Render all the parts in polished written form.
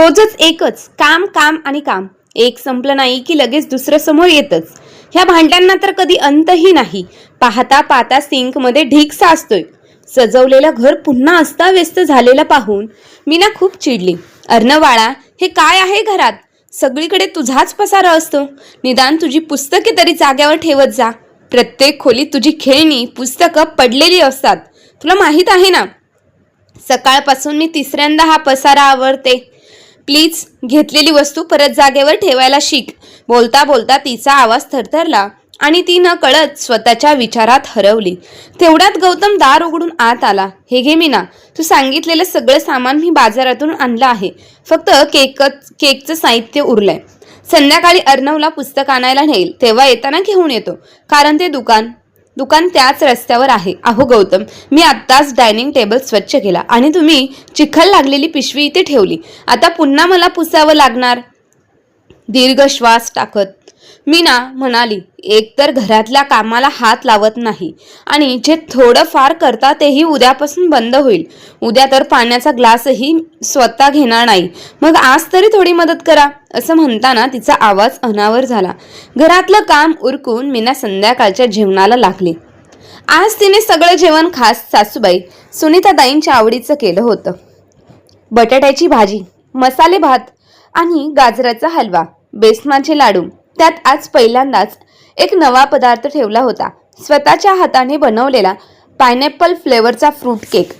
रोजच एकच काम काम आणि काम. एक संपलं नाही की लगेच दुसरं समोर येतच. ह्या भांड्यांना तर कधी अंतही नाही. पाहता पाहता सिंक मध्ये ढीग साचतोय. सजवलेलं घर पुन्हा अस्ताव्यस्त झालेलं पाहून मीना खूप चिडली. अर्णवाळा, हे काय आहे घरात? सगळीकडे तुझाच पसारा असतो. निदान तुझी पुस्तके तरी जाग्यावर ठेवत जा. प्रत्येक खोलीत तुझी खेळणी पुस्तकं पडलेली असतात. तुला माहित आहे ना, सकाळपासून मी तिसऱ्यांदा हा पसारा आवरते. प्लीज घेतलेली वस्तू परत जागेवर ठेवायला शिक. बोलता बोलता तिचा आवाज थरथरला आणि ती न कळत स्वतःच्या विचारात हरवली. तेवढ्यात गौतम दार उघडून आत आला. हे घे मीना, तू सांगितलेलं सगळं सामान मी बाजारातून आणलं आहे. फक्त केकचं साहित्य उरलंय. संध्याकाळी अर्णवला पुस्तक आणायला नेईल तेव्हा येताना घेऊन येतो, कारण ते दुकान त्याच रस्त्यावर आहे. अहो गौतम, मी आत्ताच डायनिंग टेबल स्वच्छ केला आणि तुम्ही चिखल लागलेली पिशवी इथे ठेवली. आता पुन्हा मला पुसावं लागणार. दीर्घ श्वास टाकत मीना म्हणाली, एकतर घरातल्या कामाला हात लावत नाही आणि जे थोडं फार करता तेही उद्यापासून बंद होईल. उद्या तर पाण्याचा ग्लासही स्वतः घेणार नाही. मग आज तरी थोडी मदत करा. असं म्हणताना तिचा आवाज अनावर झाला. घरातलं काम उरकून मीना संध्याकाळच्या जेवणाला लागली. आज तिने सगळं जेवण खास सासूबाई सुनीताताईंच्या आवडीचं केलं होतं. बटाट्याची भाजी, मसाले भात आणि गाजराचा हलवा, बेसनाचे लाडू. त्यात आज पहिल्यांदाच एक नवा पदार्थ ठेवला होता. स्वतःच्या हाताने बनवलेला पायनॅपल फ्लेवरचा फ्रूट केक.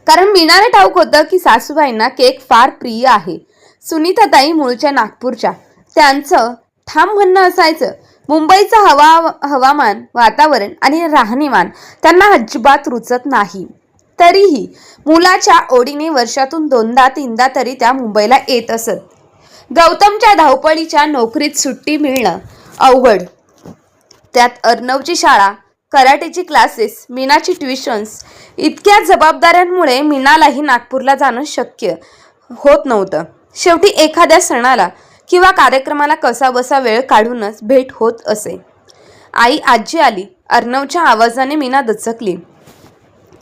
कारण मीनाने ठाऊक होतं की सासूबाईंना केक फार प्रिय आहे. सुनीताताई मूळच्या नागपूरच्या. त्यांचं ठाम म्हणणं असायचं, मुंबईचं हवामान, वातावरण आणि राहणीमान त्यांना अजिबात रुचत नाही. तरीही मुलाच्या ओढीने वर्षातून 2-3दा तरी त्या मुंबईला येत असत. गौतमच्या धावपळीच्या नोकरीत सुट्टी मिळणं अवघड. त्यात अर्णवची शाळा, कराटेची क्लासेस, मीनाची ट्युशन्स, इतक्या जबाबदाऱ्यांमुळे मीनालाही नागपूरला जाणं शक्य होत नव्हतं. शेवटी एखाद्या सणाला किंवा कार्यक्रमाला कसाबसा वेळ काढूनच भेट होत असे. आजी आली. अर्णवच्या आवाजाने मीना दचकली.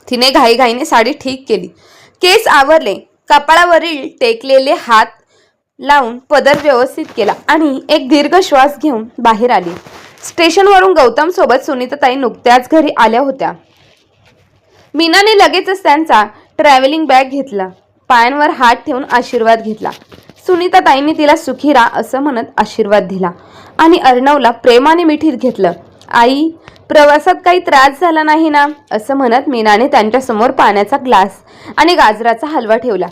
तिने घाईघाईने साडी ठीक केली, केस आवरले, कपाळावरील टेकलेले हात लावून पदर व्यवस्थित केला आणि एक दीर्घ श्वास घेऊन बाहेर आली. स्टेशनवरून गौतम सोबत सुनीताताई नुकत्याच घरी आल्या होत्या. मीनाने लगेचच त्यांचा ट्रॅव्हलिंग बॅग घेतला, पायांवर हात ठेवून आशीर्वाद घेतला. सुनीताताईंनी तिला सुखी राहा असं म्हणत आशीर्वाद दिला आणि अर्णवला प्रेमाने मिठीत घेतलं. आई, प्रवासात काही त्रास झाला नाही ना? असं म्हणत मीनाने त्यांच्यासमोर पाण्याचा ग्लास आणि गाजराचा हलवा ठेवला.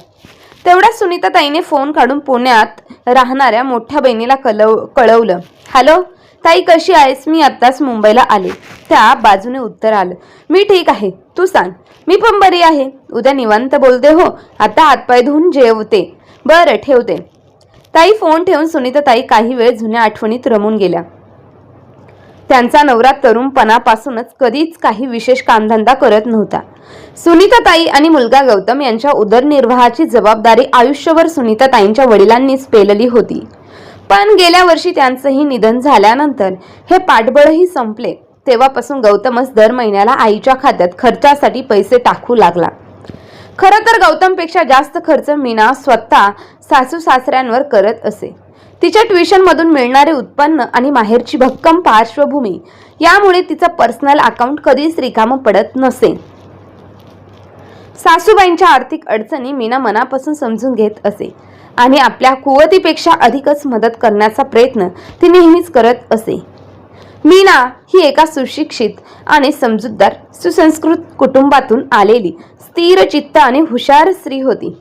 तेवढ्यात सुनीताताईने फोन काढून पुण्यात राहणाऱ्या मोठ्या बहिणीला कळवलं. हॅलो ताई, कशी आहेस? मी आत्ताच मुंबईला आले. त्या बाजूने उत्तर आलं, मी ठीक आहे, तू सांग. मी पण बरी आहे. उद्या निवांत बोलते हो. आता हातपाय धुवून जेवते. बरं, ठेवते. ताई फोन ठेवून सुनीताताई काही वेळ जुन्या आठवणीत रमून गेल्या. त्यांचा नवरा तरुणपणापासूनच कधीच काही विशेष कामधंदा करत नव्हता. सुनीताताई आणि मुलगा गौतम यांच्या उदरनिर्वाहाची जबाबदारी आयुष्यभर सुनीताताईंच्या वडिलांनीच पेलली होती. पण गेल्या वर्षी त्यांचंही निधन झाल्यानंतर हे पाठबळही संपले. तेव्हापासून गौतमच दर महिन्याला आईच्या खात्यात खर्चासाठी पैसे टाकू लागला. खरं तर गौतमपेक्षा जास्त खर्च मीना स्वतः सासू सासऱ्यांवर करत असे. तिच्या ट्युशन मधून मिळणारे उत्पन्न आणि माहेरची भक्कम पार्श्वभूमी यामुळे तिचं पर्सनल अकाउंट कधीच रिकामं पडत नसे. सासूबाईंच्या आर्थिक अडचणी मीना मनापासून समजून घेत असे आणि आपल्या कुवतीपेक्षा अधिकच मदत करण्याचा प्रयत्न ती नेहमीच करत असे. मीना ही एका सुशिक्षित आणि समजूतदार सुसंस्कृत कुटुंबातून आलेली स्थिर चित्त आणि हुशार स्त्री होती.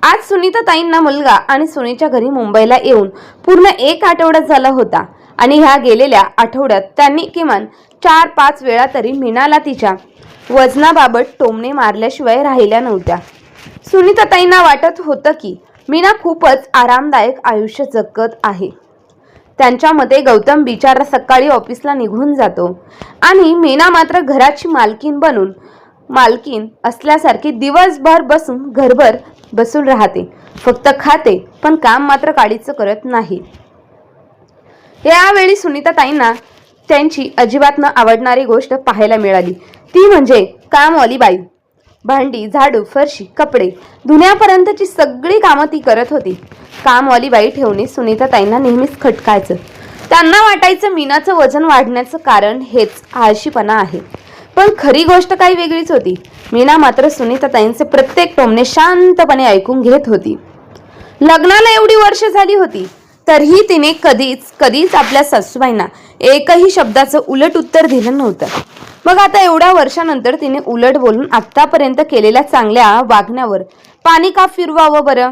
आज सुनीताताईंना मुलगा आणि सुनेच्या घरी मुंबईला येऊन पूर्ण 1 आठवडा झाला होता आणि ह्या गेलेल्या आठवड्यात त्यांनी किमान 4-5 वेळा तरी मीनाला तिच्या वजनाबाबत टोमणे मारल्याशिवाय राहिल्या नव्हत्या. सुनीताताईंना वाटत होतं की मीना खूपच आरामदायक आयुष्य जगत आहे. त्यांच्या मते गौतम बिचारा सकाळी ऑफिसला निघून जातो आणि मीना मात्र घराची मालकीन असल्यासारखी दिवसभर घरभर बसून राहते. फक्त खाते, पण काम मात्र काडीचं करत नाही. यावेळी सुनीताताईंना त्यांची अजिबात न आवडणारी गोष्ट पाहायला मिळाली, ती म्हणजे कामवाली बाई. भांडी, झाडू, फरशी, कपडे धुण्यापर्यंतची सगळी कामं ती करत होती. कामवाली बाई ठेवणे सुनीताताईंना नेहमीच खटकायचं. त्यांना वाटायचं मीनाचं वजन वाढण्याचं कारण हेच आळशीपणा आहे. पण खरी गोष्ट काही वेगळीच होती. मीना मात्र सुनीताताईंचे प्रत्येक टोमणे शांतपणे ऐकून घेत होती. लग्नाला एवढी वर्ष झाली होती तरीही तिने कधीच आपल्या सासूबाईंना एकही शब्दाचं उलट उत्तर दिलं नव्हतं. मग आता एवढ्या वर्षानंतर तिने उलट बोलून आतापर्यंत केलेल्या चांगल्या वागण्यावर पाणी का फिरवावं बरं?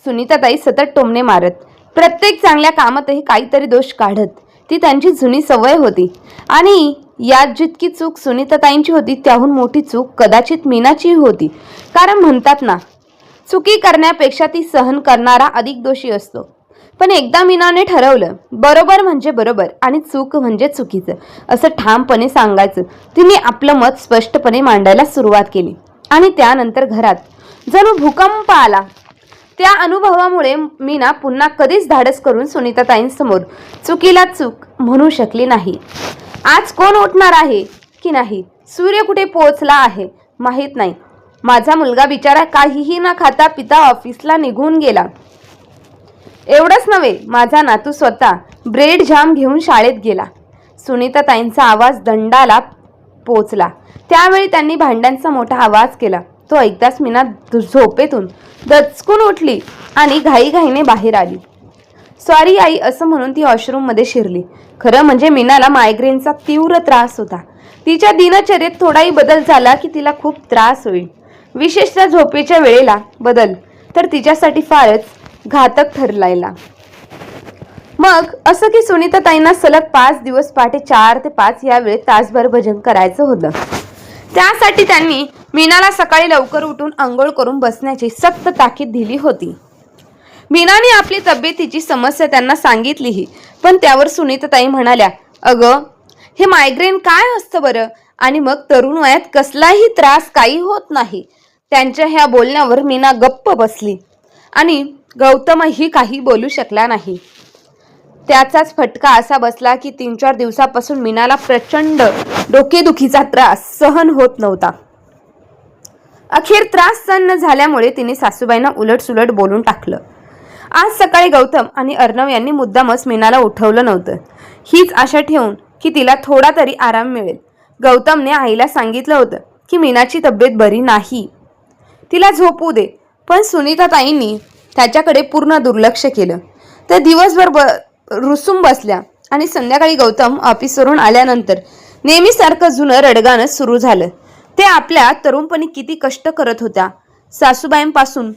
सुनीताताई सतत टोमणे मारत, प्रत्येक चांगल्या कामातही काहीतरी दोष काढत. ती त्यांची जुनी सवय होती. आणि यात जितकी चूक सुनीताताईंची होती त्याहून मोठी चूक कदाचित मीनाची होती. कारण म्हणतात ना, चुकी करण्यापेक्षा ती सहन करणारा अधिक दोषी असतो. पण एकदा मीनाने ठरवलं, बरोबर म्हणजे बरोबर आणि चूक म्हणजे चुकीचं असं ठामपणे सांगायचं. तिने आपलं मत स्पष्टपणे मांडायला सुरुवात केली. आणि त्यानंतर घरात जणू भूकंप आला. त्या अनुभवामुळे मीना पुन्हा कधीच धाडस करून सुनीताताईंसमोर चुकीला चूक म्हणू शकली नाही. आज कोण उठणार आहे की नाही, सूर्य कुठे पोहोचला आहे माहीत नाही. माझा मुलगा बिचारा काहीही न खाता पिता ऑफिसला निघून गेला. एवढंच नव्हे, माझा नातू स्वतः ब्रेड जाम घेऊन शाळेत गेला. सुनीताताईंचा आवाज दंडाला पोचला. त्यावेळी त्यांनी भांड्यांचा मोठा आवाज केला. तो ऐकताच मीना झोपेतून दचकून उठली आणि घाईघाईने बाहेर आली. सॉरी आई असं म्हणून ती वॉशरूममध्ये शिरली. खरं म्हणजे मीनाला मायग्रेनचा तीव्र त्रास होता. तिच्या दिनचर्येत थोडाही बदल झाला की तिला खूप त्रास होईल. विशेषतः झोपेच्या वेळेला बदल तर तिच्यासाठी फारच घातक ठरलायला. मग असं की सुनीताताईंना सलग 5 दिवस पहाटे 4 ते 5 या वेळेत तासभर भजन करायचं होतं. त्यासाठी त्यांनी मीनाला सकाळी लवकर उठून आंघोळ करून बसण्याची सक्त ताकीद दिली होती. मीनाने आपली तब्येतीची समस्या त्यांना सांगितलीही. पण त्यावर सुनीताताई म्हणाल्या, अगं हे मायग्रेन काय असतं बरं, आणि मग तरुण वयात कसलाही त्रास काही होत नाही. त्यांच्या ह्या बोलण्यावर मीना गप्प बसली आणि गौतमही काही बोलू शकला नाही. त्याचाच फटका असा बसला की 3-4 दिवसापासून मीनाला प्रचंड डोकेदुखीचा त्रास सहन होत नव्हता. अखेर त्रास सहन न झाल्यामुळे तिने सासूबाईंना उलटसुलट बोलून टाकलं. आज सकाळी गौतम आणि अर्णव यांनी मुद्दामच मीनाला उठवलं नव्हतं, हीच आशा ठेवून की तिला थोडा तरी आराम मिळेल. गौतमने आईला सांगितलं होतं की मीनाची तब्येत बरी नाही, तिला झोपू दे. पण सुनीताताईंनी त्याच्याकडे पूर्ण दुर्लक्ष केलं. त्या दिवसभर रुसून बसल्या आणि संध्याकाळी गौतम ऑफिसवरून आल्यानंतर नेहमीसारखं जुनं रडगाणं सुरू झालं. ते आपल्या तरुणपणी किती कष्ट करत होत्या. सासूबाईंपासून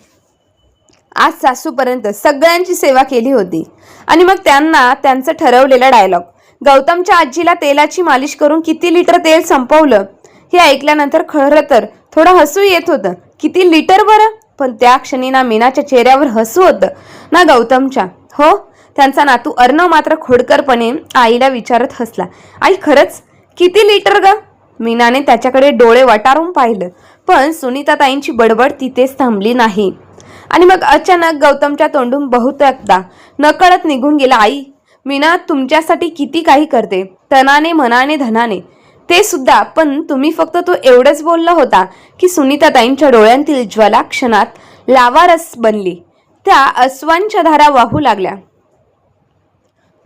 आज सासूपर्यंत सगळ्यांची सेवा केली होती. आणि मग त्यांना त्यांचं ठरवलेला डायलॉग, गौतमच्या आजीला तेलाची मालिश करून किती लिटर तेल संपवलं हे ऐकल्यानंतर खरं तर थोडं हसू येत होतं. किती लिटर बरं? पण त्या क्षणी ना मीनाच्या चेहऱ्यावर हसू होतं ना गौतमच्या. हो, त्यांचा नातू अर्णव मात्र खोडकरपणे आईला विचारत हसला, आई खरंच किती लिटर ग? मीनाने त्याच्याकडे डोळे वटारून पाहिलं. पण सुनीताताईंची बडबड तिथेच थांबली नाही. आणि मग अचानक गौतमच्या तोंडून बहुतेकदा नकळत निघून गेला, आई मीना तुमच्यासाठी किती काही करते, तनाने मनाने धनाने, ते सुद्धा. पण तुम्ही फक्त तो एवढंच बोलला होता की सुनीताताईंच्या डोळ्यांतील ज्वाला क्षणात लावारस बनली. त्या अश्वांच्या धारा वाहू लागल्या.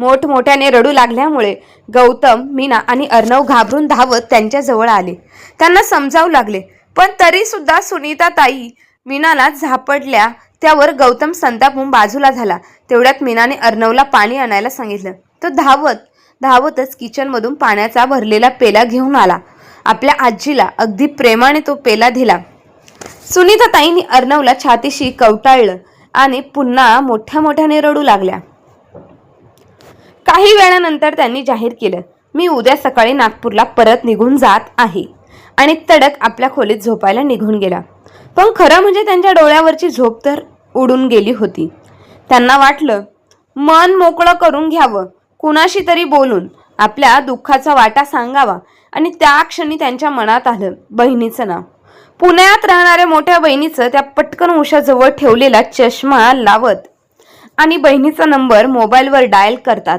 मोठमोठ्याने रडू लागल्यामुळे गौतम, मीना आणि अर्णव घाबरून धावत त्यांच्या जवळ आले. त्यांना समजावू लागले. पण तरी सुद्धा सुनीताताई मीनाला झापडल्या. त्यावर गौतम संतापून बाजूला झाला. तेवढ्यात मीनाने अर्णवला पाणी आणायला सांगितलं. तो धावतच किचनमधून पाण्याचा भरलेला पेला घेऊन आला. आपल्या आजीला अगदी प्रेमाने तो पेला दिला. सुनीताताईंनी अर्णवला छातीशी कवटाळलं आणि पुन्हा मोठ्याने रडू लागल्या. काही वेळानंतर त्यांनी जाहीर केलं, मी उद्या सकाळी नागपूरला परत निघून जात आहे. आणि तडक आपल्या खोलीत झोपायला निघून गेला. पण खरं म्हणजे त्यांच्या डोळ्यावरची झोप तर उडून गेली होती. त्यांना वाटलं मन मोकळं करून घ्यावं, कुणाशी तरी बोलून आपल्या दुःखाचा वाटा सांगावा. आणि त्या क्षणी त्यांच्या मनात आलं बहिणीचं नाव. पुण्यात राहणाऱ्या मोठ्या बहिणीचं त्या पटकन उशाजवळ ठेवलेला चष्मा लावत आणि बहिणीचा नंबर मोबाईलवर डायल करतात.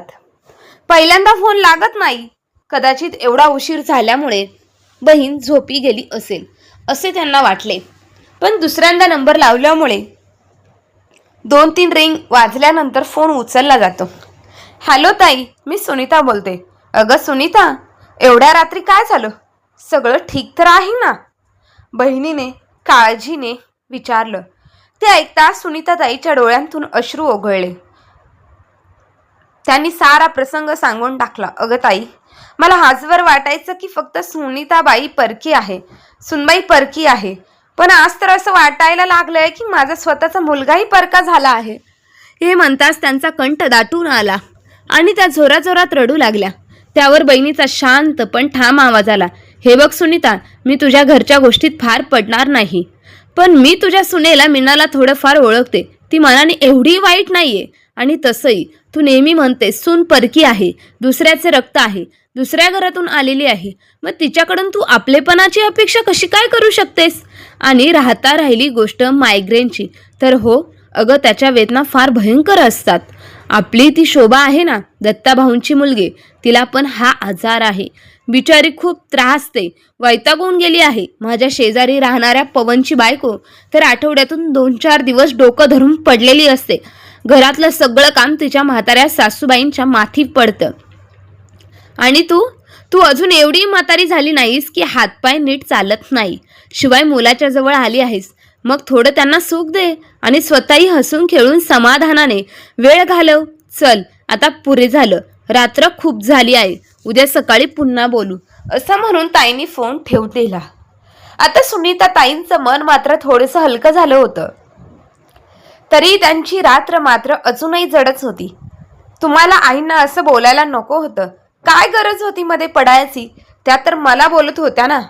पहिल्यांदा फोन लागत नाही. कदाचित एवढा उशीर झाल्यामुळे बहीण झोपी गेली असेल असे त्यांना वाटले. पण दुसऱ्यांदा नंबर लावल्यामुळे 2-3 रिंग वाजल्यानंतर फोन उचलला जातो. हॅलो ताई, मी सुनीता बोलते. अगं सुनीता, एवढ्या रात्री काय झालं? सगळं ठीक तर आहे ना? बहिणीने काळजीने विचारलं. ते ऐकता सुनीताताईच्या डोळ्यांतून अश्रू ओघळले. त्यांनी सारा प्रसंग सांगून टाकला. अगं ताई, मला आजवर वाटायचं की फक्त सुनीताबाई परकी आहे, सुनबाई परकी आहे. पण आज तर असं वाटायला लागलंय की माझा स्वतःचा मुलगाही परका झाला आहे. हे म्हणताच त्यांचा कंठ दाटून आला आणि त्या जोराजोरात रडू लागल्या. त्यावर बहिणीचा शांत पण ठाम आवाज आला. हे बघ सुनीता, मी तुझ्या घरच्या गोष्टीत फार पडणार नाही, पण मी तुझ्या सुनेला मीनाला थोडंफार ओळखते. ती मनाने एवढी वाईट नाहीये. आणि तसंही तू नेहमी म्हणतेस सून परकी आहे, दुसऱ्याचे रक्त आहे, दुसऱ्या घरातून आलेली आहे. मग तिच्याकडून तू आपलेपणाची अपेक्षा कशी काय करू शकतेस? आणि राहिली गोष्ट मायग्रेनची, तर हो अगं, त्याच्या वेदना फार भयंकर असतात. आपली ती शोभा आहे ना, दत्ताभाऊंची मुलगी, तिला पण हा आजार आहे. बिचारी खूप त्रासते, वैतागून गेली आहे. माझ्या शेजारी राहणाऱ्या पवनची बायको तर आठवड्यातून 2-4 दिवस डोकं धरून पडलेली असते. घरातलं सगळं काम तिच्या म्हाताऱ्या सासूबाईंच्या माथी पडतं. आणि तू अजून एवढी म्हातारी झाली नाहीस की हातपाय नीट चालत नाही, शिवाय मुलाच्या जवळ आली आहेस. मग थोडं त्यांना सुख दे आणि स्वतःही हसून खेळून समाधानाने वेळ घालव. चल आता पुरे झालं, रात्र खूप झाली आहे, उद्या सकाळी पुन्हा बोलू, असं म्हणून ताईंनी फोन ठेवून दिला. आता सुनीता ताईंचं मन मात्र थोडंसं हलकं झालं होतं. तरी त्यांची रात्र मात्र अजूनही जडच होती. तुम्हाला आईंना असं बोलायला नको होतं, काय गरज होती मध्ये पडायची? त्या तर मला बोलत होत्या ना,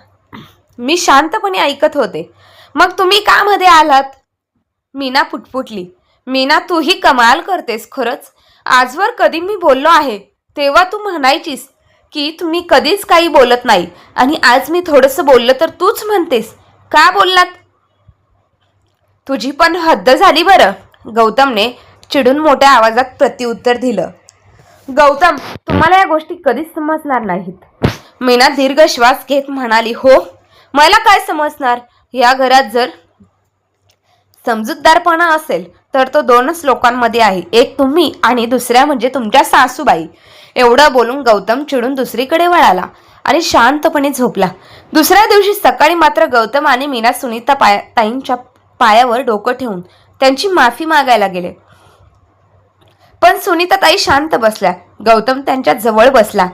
मी शांतपणे ऐकत होते. मग तुम्ही का मध्ये आलात? मीना पुटपुटली. मीना, तूही कमाल करतेस खरंच. आजवर कधी मी बोललो आहे तेव्हा तू म्हणायचीस की तुम्ही कधीच काही बोलत नाही, आणि आज मी थोडंसं बोललं तर तूच म्हणतेस का बोललात? तुझी पण हद्द झाली बरं, गौतमने चिडून मोठ्या आवाजात प्रत्युत्तर दिलं. गौतम, तुम्हाला या गोष्टी कधीच समजणार नाहीत. मीना दीर्घ श्वास घेत म्हणाली. हो, मला काय समजणार? या घरात जर समजूतदारपणा असेल तर तो 2च लोकांमध्ये आहे, एक तुम्ही आणि दुसऱ्या म्हणजे तुमच्या सासूबाई. एवढं बोलून गौतम चिडून दुसरीकडे वळाला आणि शांतपणे झोपला. दुसऱ्या दिवशी सकाळी मात्र गौतम आणि मीना सुनीता ताईंच्या पायावर डोकं ठेवून त्यांची माफी मागायला गेले. पण सुनीता ताई शांत बसल्या. गौतम त्यांच्या जवळ बसला.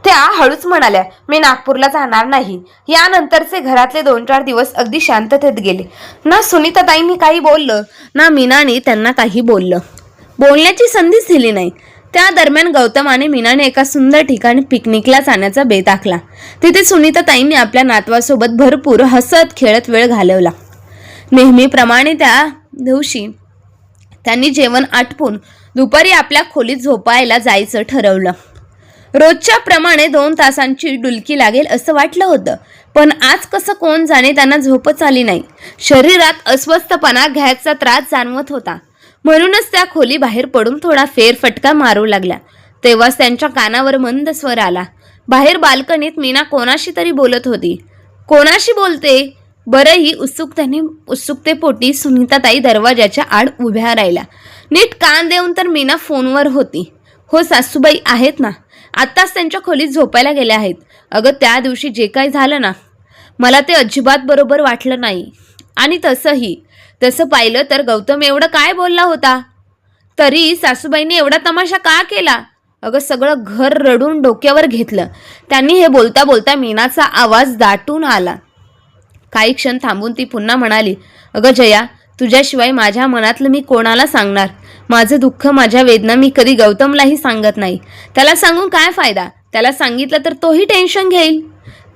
त्या हळूच म्हणाल्या, मी नागपूरला जाणार नाही. यानंतरचे घरातले 2-4 दिवस अगदी शांततेत गेले. ना सुनीता ताईंनी काही बोललं, ना मीनाने त्यांना काही बोलण्याची संधीच दिली नाही. त्या दरम्यान गौतम आणि मीनाने एका सुंदर ठिकाणी पिकनिकला जाण्याचा बेत आखला. तिथे सुनीता ताईंनी आपल्या नातवासोबत भरपूर हसत खेळत वेळ घालवला. नेहमीप्रमाणे त्या दिवशी त्यांनी जेवण आटपून दुपारी आपल्या खोलीत झोपायला जायचं ठरवलं. रोजच्या प्रमाणे 2 तासांची डुलकी लागेल असं वाटलं होतं, पण आज कसं कोण जाणे त्यांना झोपच आली नाही. शरीरात अस्वस्थपणा घ्यायचा त्रास जाणवत होता. म्हणूनच त्या खोली बाहेर पडून थोडा फेरफटका मारू लागल्या. तेव्हाच त्यांच्या कानावर मंद स्वर आला. बाहेर बाल्कनीत मीना कोणाशी तरी बोलत होती. कोणाशी बोलते बरं? ही उत्सुकतेपोटी सुनीताताई दरवाजाच्या आड उभ्या राहिल्या. नीट कान देऊन तर मीना फोनवर होती. हो, सासूबाई आहेत ना, आत्ताच त्यांच्या खोलीत झोपायला गेल्या आहेत. अगं, त्या दिवशी जे काही झालं ना, मला ते अजिबात बरोबर वाटलं नाही. आणि तसं पाहिलं तर गौतम एवढं काय बोलला होता, तरी सासूबाईंनी एवढा तमाशा का केला? अगं, सगळं घर रडून डोक्यावर घेतलं. त्यांनी हे बोलता बोलता मीनाचा आवाज दाटून आला. काही क्षण थांबून ती पुन्हा म्हणाली, अगं जया, तुझ्याशिवाय माझ्या मनातलं मी कोणाला सांगणार? माझं दुःख, माझ्या वेदना मी कधी गौतमलाही सांगत नाही. त्याला सांगून काय फायदा? त्याला सांगितलं तर तोही टेन्शन घेईल.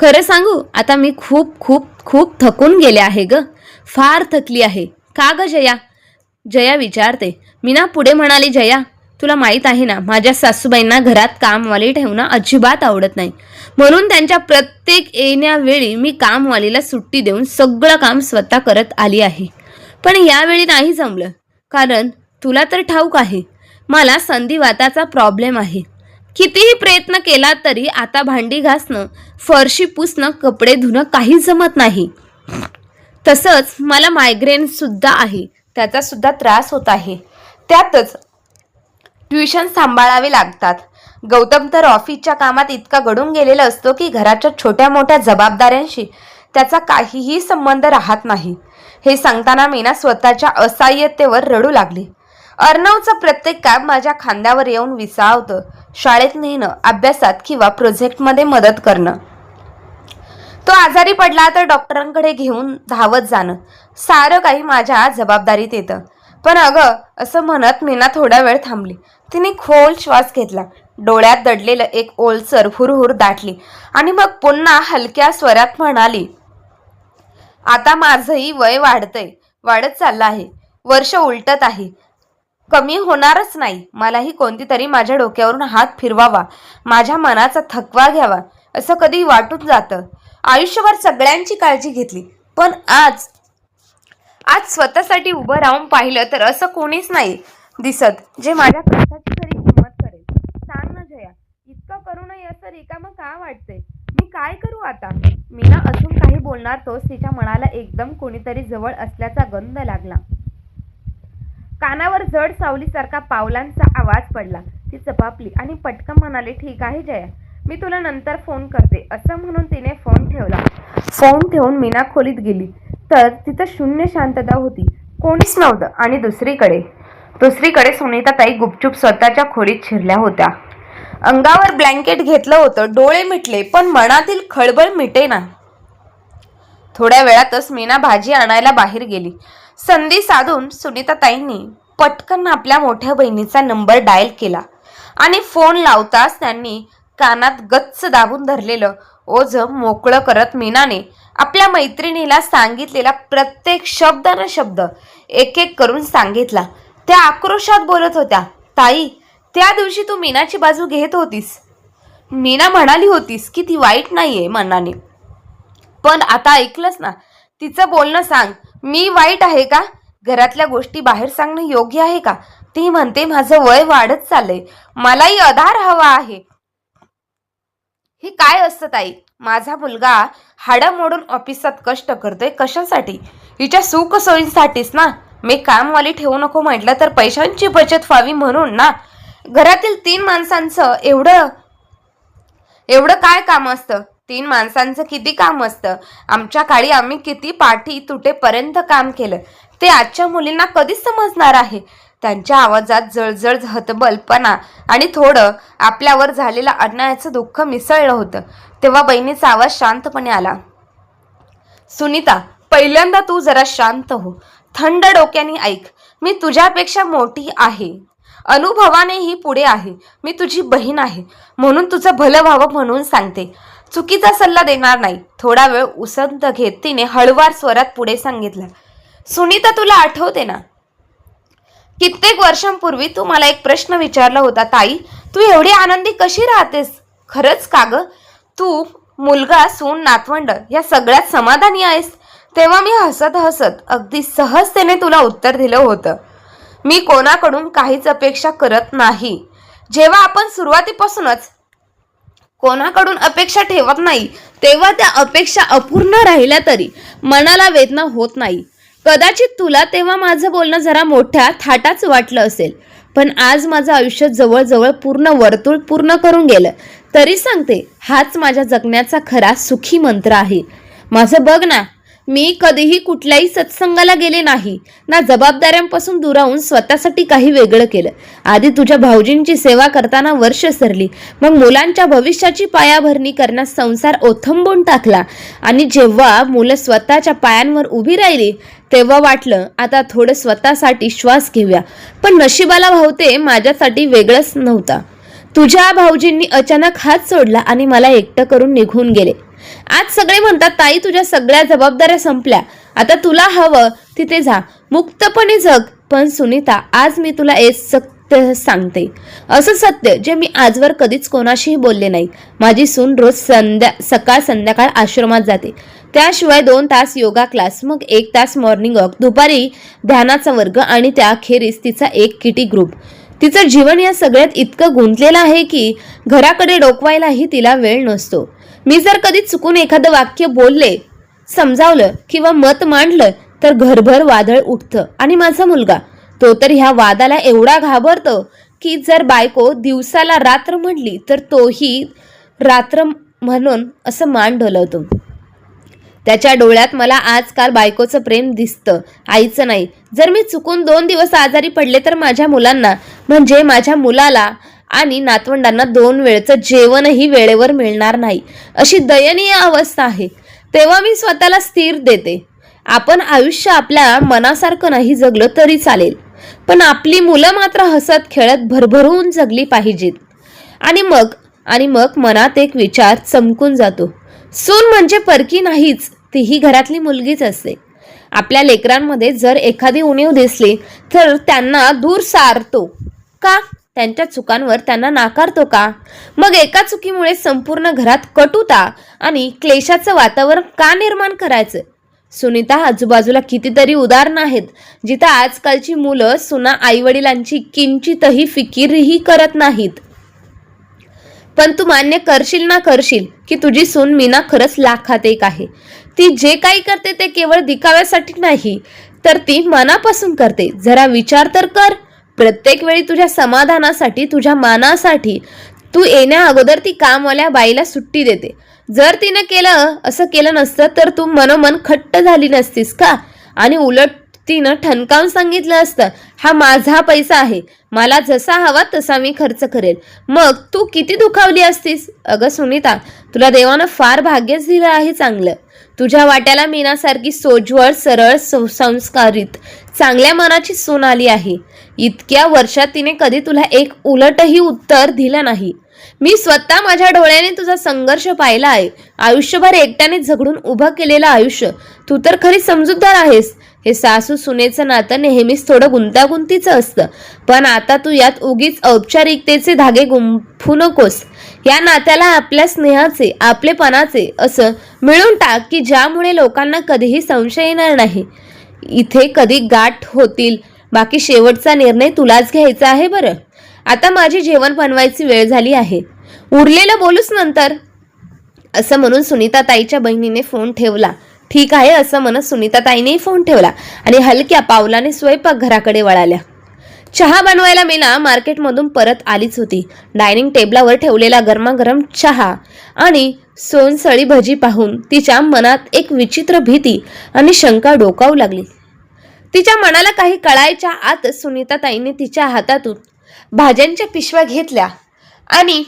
खरं सांगू, आता मी खूप खूप खूप थकून गेले आहे ग, फार थकली आहे. का ग जया? जया विचारते. मीना पुढे म्हणाली, जया, तुला माहीत आहे ना, माझ्या सासूबाईंना घरात कामवाली ठेवणं अजिबात आवडत नाही. म्हणून त्यांच्या प्रत्येक येण्यावेळी मी कामवालीला सुट्टी देऊन सगळं काम स्वतः करत आली आहे. पण यावेळी नाही जमलं, कारण तुला तर ठाऊक आहे मला संधिवाताचा प्रॉब्लेम आहे. कितीही प्रयत्न केला तरी आता भांडी घासणं, फरशी पुसणं, कपडे धुणं काहीच जमत नाही. तसंच मला मायग्रेन सुद्धा आहे, त्याचा सुद्धा त्रास होत आहे. त्यातच ट्युशन सांभाळावे लागतात. गौतम तर ऑफिसच्या कामात इतका गढून गेलेला असतो की घराच्या छोट्या मोठ्या जबाबदाऱ्यांशी त्याचा काहीही संबंध राहत नाही. हे सांगताना मीना स्वतःच्या असहाय्यतेवर रडू लागली. अर्णवचं प्रत्येक काम माझ्या खांद्यावर येऊन विसावतं. शाळेत नेणं, अभ्यासात किंवा प्रोजेक्टमध्ये मदत करणं. तो आजारी पडला तर डॉक्टरांकडे घेऊन धावत जाणं, सारं काही माझ्या जबाबदारीत येतं. पण अगं, असं म्हणत मीना थोडा वेळ थांबली. तिने खोल श्वास घेतला, डोळ्यात दडलेलं एक ओलसर हुरहुर दाटली आणि मग पुन्हा हलक्या स्वरात म्हणाली, आता माझंही वय वाढत चाललं आहे. वर्ष उलटत आहे, कमी होणारच नाही. मलाही कोणती तरी माझ्या डोक्यावरून हात फिरवावा, माझ्या मनाचा थकवा घ्यावा असं कधी वाटून जातं. आयुष्यभर सगळ्यांची काळजी घेतली, पण आज स्वतःसाठी उभं राहून पाहिलं तर असं कोणीच नाही दिसत जे माझ्या कष्टाची खरी किंमत करेल. सांग ना जया, इतकं करू नये असं रिकामं का वाटतंय? मी काय करू आता? मीना अजून काही बोलणार तोच तिच्या मनाला एकदम कोणीतरी जवळ असल्याचा गंध लागला. कानावर जड सावलीसारखा पावलांचा आवाज पडला. ती चपापली आणि पटकन म्हणाली, ठीक आहे जया, मी तुला नंतर फोन करते. असं म्हणून तिने फोन ठेवला. फोन ठेवून मीना खोलीत गेली तर तिथं शून्य शांतता होती. कोणीच नव्हतं. आणि दुसरीकडे सुनीताताई गुपचूप स्वतःच्या खोलीत शिरल्या होत्या. अंगावर ब्लँकेट घेतलं होतं, डोळे मिटले, पण मनातील खळबळ मिटेना. थोड्या वेळातच मीना भाजी आणायला बाहेर गेली. संधी साधून सुनीताताईंनी पटकन आपल्या मोठ्या बहिणीचा नंबर डायल केला आणि फोन लावताच त्यांनी कानात गच्च दाबून धरलेलं ओझं मोकळं करत मीनाने आपल्या मैत्रिणीला सांगितलेला प्रत्येक शब्द न शब्द एक एक करून सांगितला. त्या आक्रोशात बोलत होत्या, ताई, त्या दिवशी तू मीनाची बाजू घेत होतीस. मीना म्हणाली होतीस की ती वाईट नाहीये मनाने, पण आता ऐकलंस ना, तिचं बोलणं सांग. मी वाईट आहे का? घरातल्या गोष्टी बाहेर सांगणं योग्य आहे का? ती म्हणते माझं वय वाढत चाललंय, मलाही आधार हवा आहे. हे काय असतं ताई? माझा मुलगा हाडं मोडून ऑफिसात कष्ट करतोय, कशासाठी? हिच्या सुख सोयीसाठीच ना. मी कामवाली ठेवू नको म्हटलं तर पैशांची बचत व्हावी म्हणून ना. घरातील 3 माणसांचं एवढं काय काम असतं? 3 माणसांचं किती काम असतं? आमच्या काळी आम्ही किती पाठी तुटेपर्यंत काम केलं, ते आजच्या मुलींना कधीच समजणार आहे. त्यांच्या आवाजात जळजळ, हतबलपणा आणि थोडं आपल्यावर झालेलं अन्यायाचं दुःख मिसळलं होतं. तेव्हा बहिणीचा आवाज शांतपणे आला, सुनीता, पहिल्यांदा तू जरा शांत हो. थंड डोक्याने ऐक. मी तुझ्यापेक्षा मोठी आहे, अनुभवानेही पुढे आहे. मी तुझी बहीण आहे, म्हणून तुझं भलं व्हावं म्हणून सांगते. चुकीचा सल्ला देणार नाही. थोडा वेळ उसंत घेत तिने हळुवार स्वरात पुढे सांगितलं, सुनीता, तुला आठवते ना, कित्येक वर्षांपूर्वी तू मला एक प्रश्न विचारला होता, ताई, तू एवढी आनंदी कशी राहतेस? खरंच का ग? तू मुलगा, सून, नातवंड या सगळ्यात समाधानी आहेस? तेव्हा मी हसत हसत अगदी सहजतेने तुला उत्तर दिलं होतं, मी कोणाकडून काहीच अपेक्षा करत नाही. जेव्हा आपण सुरुवातीपासूनच कोणाकडून अपेक्षा ठेवत नाही, तेव्हा त्या अपेक्षा अपूर्ण राहिल्या तरी मनाला वेदना होत नाही. कदाचित तुला तेव्हा माझं बोलणं जरा मोठ्या थाटाच वाटलं असेल, पण आज माझं आयुष्य जवळजवळ पूर्ण वर्तुळ पूर्ण करून गेलं. तरी सांगते, हाच माझ्या जगण्याचा खरा सुखी मंत्र आहे. माझं बघ ना, मी कधीही कुठल्याही सत्संगाला गेले नाही ना, जबाबदाऱ्यांपासून दूर राहून स्वतःसाठी काही वेगळं केलं. आधी तुझ्या भाऊजींची सेवा करताना वर्ष सरली, मग मुलांच्या भविष्याची पायाभरणी करण्यास संसार ओथंबून टाकला आणि जेव्हा मुलं स्वतःच्या पायांवर उभी राहिली तेव्हा वाटलं आता थोडं स्वतःसाठी श्वास घेऊया. पण नशिबाला भावते माझ्यासाठी वेगळंच नव्हता. तुझ्या भाऊजींनी अचानक हात सोडला आणि मला एकटं करून निघून गेले. आज सगळे म्हणतात, ताई, तुझ्या सगळ्या जबाबदाऱ्या संपल्या, आता तुला हवं तिथे जा, मुक्तपणे जग. पण सुनीता, आज मी तुला एक सत्य सांगते, असं सत्य जे मी आजवर कधीच कोणाशीही बोलले नाही. माझी सून रोज सकाळ संध्याकाळ आश्रमात जाते. त्याशिवाय 2 तास योगा क्लास, मग 1 तास मॉर्निंग वॉक, दुपारी ध्यानाचा वर्ग आणि त्याखेरीज तिचा एक किटी ग्रुप. तिचं जीवन या सगळ्यात इतकं गुंतलेलं आहे की घराकडे डोकवायलाही तिला वेळ नसतो. मी जर कधी चुकून एखादं वाक्य बोलले, समजावलं किंवा मत मांडलं तर घरभर वादळ उठतं. आणि माझा मुलगा तो तर ह्या वादाला एवढा घाबरतो की जर बायको दिवसाला रात्र म्हटली तर तोही रात्र म्हणून असं मान डोलवतो. त्याच्या डोळ्यात मला आजकाल बायकोचं प्रेम दिसतं, आईचं नाही. जर मी चुकून 2 दिवस आजारी पडले तर माझ्या मुलांना म्हणजे माझ्या मुलाला आणि नातवंडांना 2 वेळचं जेवणही वेळेवर मिळणार नाही, अशी दयनीय अवस्था आहे. तेव्हा मी स्वतःला स्थिर देते. आपण आयुष्य आपल्या मनासारखं नाही जगलं तरी चालेल, पण आपली मुलं मात्र हसत खेळत भरभरून जगली पाहिजेत. आणि मग मनात एक विचार चमकून जातो, सून म्हणजे परकी नाहीच, तीही घरातली मुलगीच असते. आपल्या लेकरांमध्ये जर एखादी उणीव दिसली तर त्यांना दूर सारतो का? त्यांच्या चुकांवर त्यांना नाकारतो का? मग एका चुकीमुळे संपूर्ण घरात कटुता आणि क्लेशाचं वातावरण का निर्माण करायचं? सुनीता, आजूबाजूला कितीतरी उदाहरणं आहेत जिथं आजकालची मुलं सुना आईवडिलांची किंचितही फिकीरही करत नाहीत. पण तू मान्य करशील की तुझी सून मीना खरंच लाखात एक आहे. ती जे काही करते ते केवळ दिखाव्यासाठी नाही तर ती मनापासून करते. जरा विचार तर कर. प्रत्येक वेळी तुझ्या समाधानासाठी, तुझ्या मानासाठी तू येण्या अगोदर ती कामवाल्या बाईला सुट्टी देते. जर तिनं असं केलं नसतं तर तू मनोमन खट्ट झाली नसतीस का? आणि उलट तिनं ठणकावून सांगितलं असतं, हा माझा पैसा आहे, मला जसा हवा तसा मी खर्च करेल. मग तू किती दुखावली असतीस? अगं सुनीता, तुला देवानं फार भाग्यच दिलं आहे चांगलं. तुझ्या वाट्याला मीनासारखी सोज्वळ, सरळ, संस्कारित, चांगल्या मनाची सून आली आहे. इतक्या वर्षात तिने कधी तुला एक उलटही उत्तर दिलं नाही. मी स्वतः माझ्या डोळ्याने तुझा संघर्ष पाहिला आहे. आयुष्यभर एकट्याने झगडून उभं केलेलं आयुष्य. तू तर खरी समजूतदार आहेस. हे सासू सुनेचं नातं नेहमीच थोडं गुंतागुंतीचं असतं, पण आता तू यात उगीच औपचारिकतेचे धागे गुंफू नकोस. या नात्याला आपल्या स्नेहाचे, आपलेपणाचे असं मिळून टाक की ज्यामुळे लोकांना कधीही संशय येणार नाही. इथे कधी गाठ होतील, बाकी शेवटचा निर्णय तुलाच घ्यायचा आहे. बरं, आता माझी जेवण बनवायची वेळ झाली आहे, उरलेलं बोलूच नंतर, असं म्हणून सुनीताताईच्या बहिणीने फोन ठेवला. ठीक आहे असं म्हणत सुनीताताईनेही फोन ठेवला आणि हलक्या पावलाने स्वयंपाकघराकडे वळाल्या. चहा बनवायला मीना मार्केटमधून परत आलीच होती. डायनिंग टेबलावर ठेवलेला गरमागरम चहा आणि सोनसळी भजी पाहून तिच्या मनात एक विचित्र भीती आणि शंका डोकावू लागली. तिच्या मनाला काही कळायच्या आतच सुनीताताईने तिच्या हातातून भाज्यांच्या पिशव्या घेतल्या आणि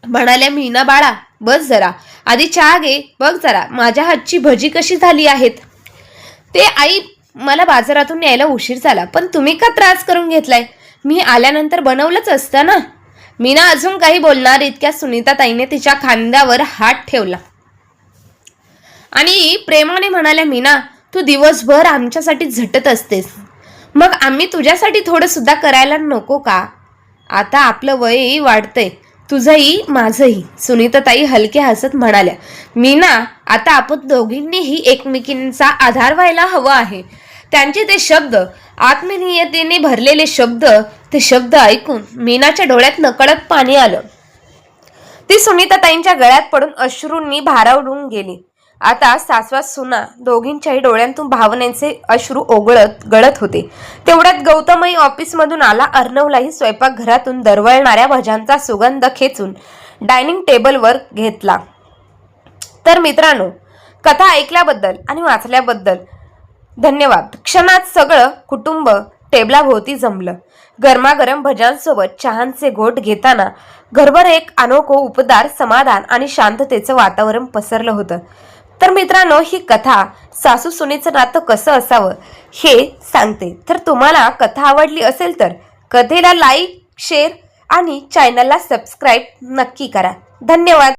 म्हणाल्या, मीना बाळा, बस जरा, आधी चहा घे, बघ जरा माझ्या हातची भजी कशी झाली आहेत. ते आई, मला बाजारातून यायला उशीर झाला, पण तुम्ही का त्रास करून घेतलाय? मी आल्यानंतर बनवलंच असतं ना. मीना अजून काही बोलणार इतक्या सुनीताताईने तिच्या खांद्यावर हात ठेवला आणि प्रेमाने म्हणाल्या, मीना, तू दिवसभर आमच्यासाठी झटत असतेस, मग आम्ही तुझ्यासाठी थोडं सुद्धा करायला नको का? आता आपलं वयही वाढतंय, तुझंही माझंही. सुनीताताई हलके हसत म्हणाल्या, मीना, आता आपण दोघींनीही एकमेकींचा आधार व्हायला हवं आहे. त्यांचे ते शब्द, आत्मनियतेने भरलेले शब्द, ते शब्द ऐकून मीनाच्या डोळ्यात नकळत पाणी आलं. ती सुनीताताईंच्या गळ्यात पडून अश्रूंनी भारावून गेली. आता सासवास सुना दोघींच्याही डोळ्यांतून भावनेचे अश्रू गळत होते. तेवढ्यात गौतमही ऑफिसमधून आला. अर्णवलाही स्वयंपाकघरातून दरवळणाऱ्या भज्यांचा सुगंध खेचून डायनिंग टेबलवर घेतला. तर मित्रांनो, कथा ऐकल्याबद्दल आणि वाचल्याबद्दल धन्यवाद. क्षणात सगळं कुटुंब टेबलाभोवती जमलं. गरमागरम भज्यांसोबत चहाचे घोट घेताना घरभर एक अनोखं उपदार समाधान आणि शांततेचं वातावरण पसरलं होतं. तर मित्रांनो, ही कथा सासू सुनेचं नातं कसं असावं हे सांगते. तर तुम्हाला कथा आवडली असेल तर कथेला लाईक, शेअर आणि चॅनलला सबस्क्राईब नक्की करा. धन्यवाद.